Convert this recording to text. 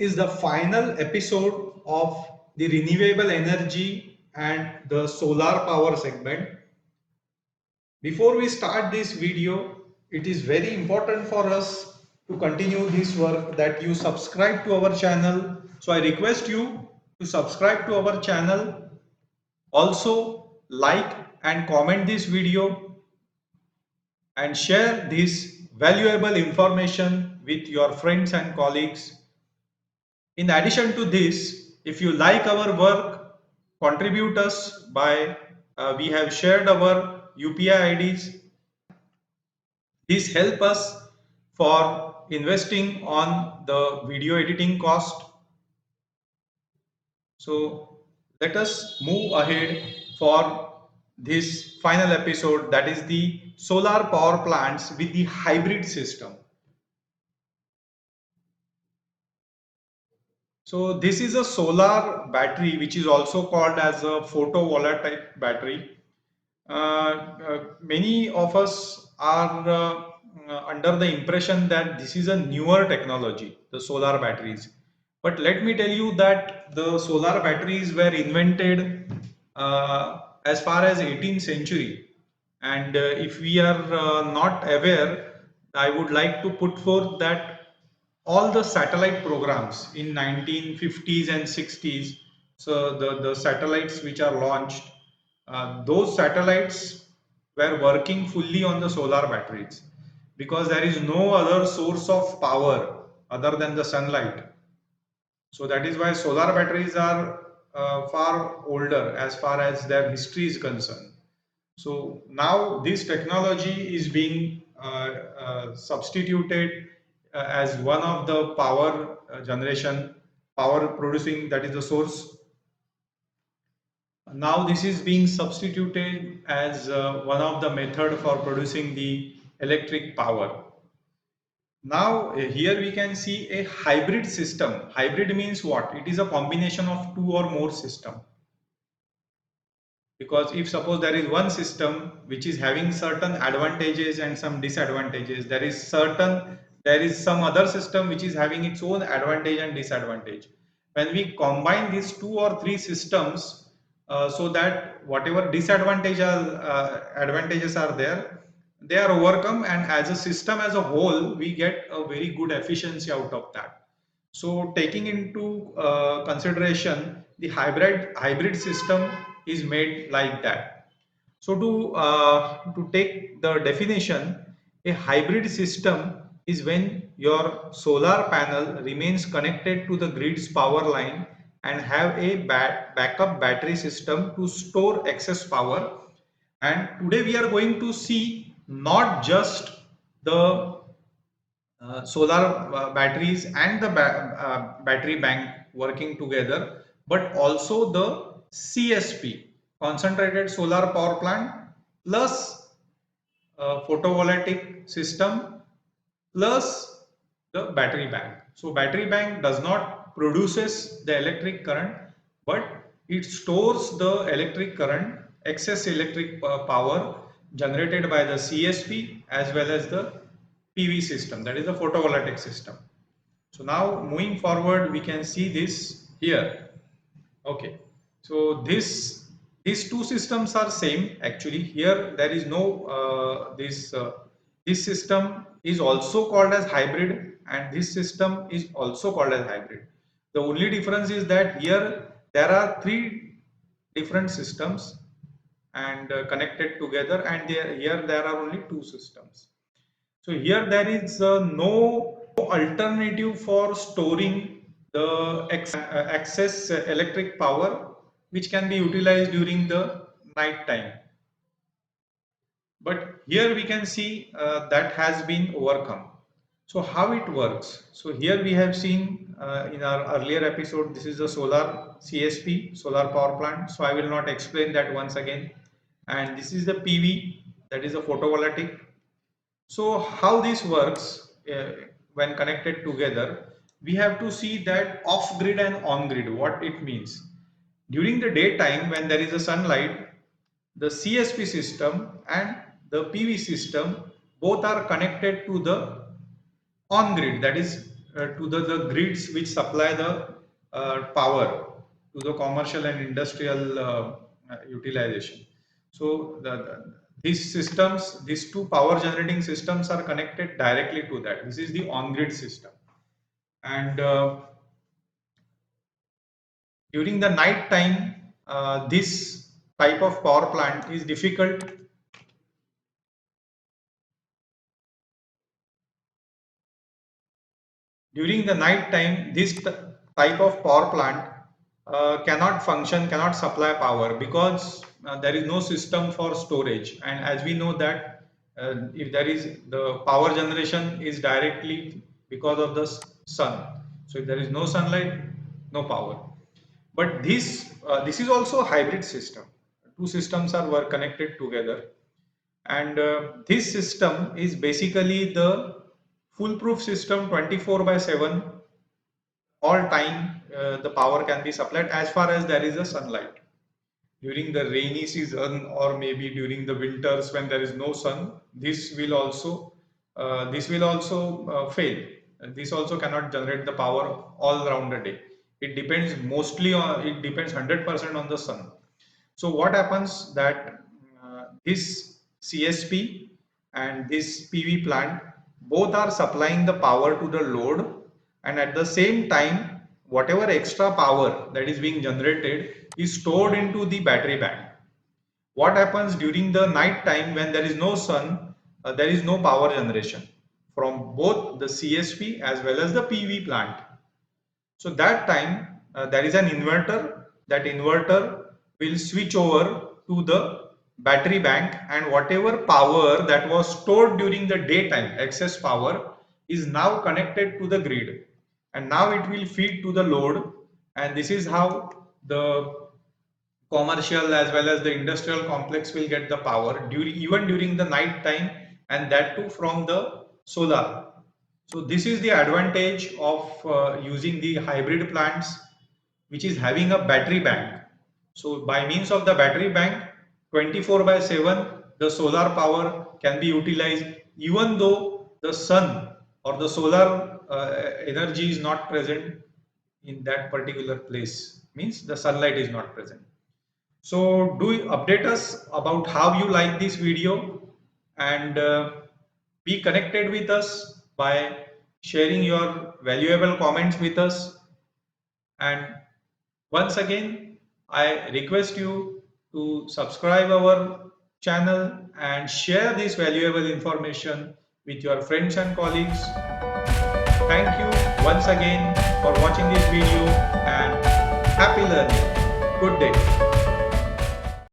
is the final episode of the renewable energy and the solar power segment. Before we start this video, it is very important for us to continue this work that you subscribe to our channel. So I request you to subscribe to our channel. Also like and comment this video and share this valuable information with your friends and colleagues. In addition to this, if you like our work, contribute us by we have shared our UPI IDs. This help us for investing on the video editing cost. So let us move ahead for this final episode, that is the solar power plants with the hybrid system. So this is a solar battery which is also called as a photovoltaic battery. Many of us are under the impression that this is a newer technology, the solar batteries. But let me tell you that the solar batteries were invented as far as 18th century. And if we are not aware, I would like to put forth that all the satellite programs in 1950s and 60s, so the satellites which are launched, those satellites were working fully on the solar batteries because there is no other source of power other than the sunlight. So that is why solar batteries are far older as far as their history is concerned. So now this technology is being substituted as one of the power generation, power producing, that is the source. Now this is being substituted as one of the method for producing the electric power. Now here we can see a hybrid system. Hybrid means what? It is a combination of two or more system. Because if suppose there is one system which is having certain advantages and some disadvantages, there is some other system which is having its own advantage and disadvantage. When we combine these two or three systems, so that whatever advantages are there, they are overcome, and as a system as a whole we get a very good efficiency out of that. So taking into consideration, the hybrid system is made like that. So to take the definition, a hybrid system is when your solar panel remains connected to the grid's power line and have a backup battery system to store excess power. And today we are going to see not just the solar batteries and the battery bank working together, but also the CSP, concentrated solar power plant, plus photovoltaic system, plus the battery bank. So battery bank does not produces the electric current, but it stores the electric current, excess electric power generated by the CSP as well as the PV system, that is the photovoltaic system. So now moving forward, we can see this here. Okay, so these two systems are same actually. Here there is no this system is also called as hybrid, and this system is also called as hybrid. The only difference is that here there are three different systems and connected together, and here there are only two systems. So here there is no alternative for storing the excess electric power which can be utilized during the night time. But here we can see that has been overcome. So how it works? So here we have seen in our earlier episode, this is a solar CSP, solar power plant. So I will not explain that once again. And this is the PV, that is a photovoltaic. So how this works when connected together, we have to see that off grid and on grid, what it means. During the daytime when there is a sunlight, the CSP system and the PV system both are connected to the on grid, that is to the grids which supply the power to the commercial and industrial utilization. So these systems, these two power generating systems are connected directly to that. This is the on-grid system. And during the night time, this type of power plant is difficult. During the night time, this type of power plant cannot function, cannot supply power, because there is no system for storage. And as we know that if there is the power generation is directly because of the sun. So if there is no sunlight, no power. But this is also a hybrid system. Two systems are were connected together, and this system is basically the foolproof system. 24/7 all time the power can be supplied as far as there is a sunlight. During the rainy season, or maybe during the winters when there is no sun, this will also fail. This also cannot generate the power all around the day. It depends mostly on, it depends 100% on the sun. So what happens that this CSP and this PV plant both are supplying the power to the load, and at the same time whatever extra power that is being generated is stored into the battery bank. What happens during the night time when there is no sun, there is no power generation from both the CSP as well as the PV plant. So that time there is an inverter. That inverter will switch over to the battery bank, and whatever power that was stored during the daytime, excess power, is now connected to the grid, and now it will feed to the load. And this is how the commercial as well as the industrial complex will get the power during, even during the night time, and that too from the solar. So this is the advantage of using the hybrid plants which is having a battery bank. So by means of the battery bank, 24/7 the solar power can be utilized even though the sun or the solar energy is not present in that particular place, means the sunlight is not present. So do update us about how you like this video, and be connected with us by sharing your valuable comments with us. And once again, I request you to subscribe our channel and share this valuable information with your friends and colleagues. Thank you once again for watching this video, and happy learning. Good day.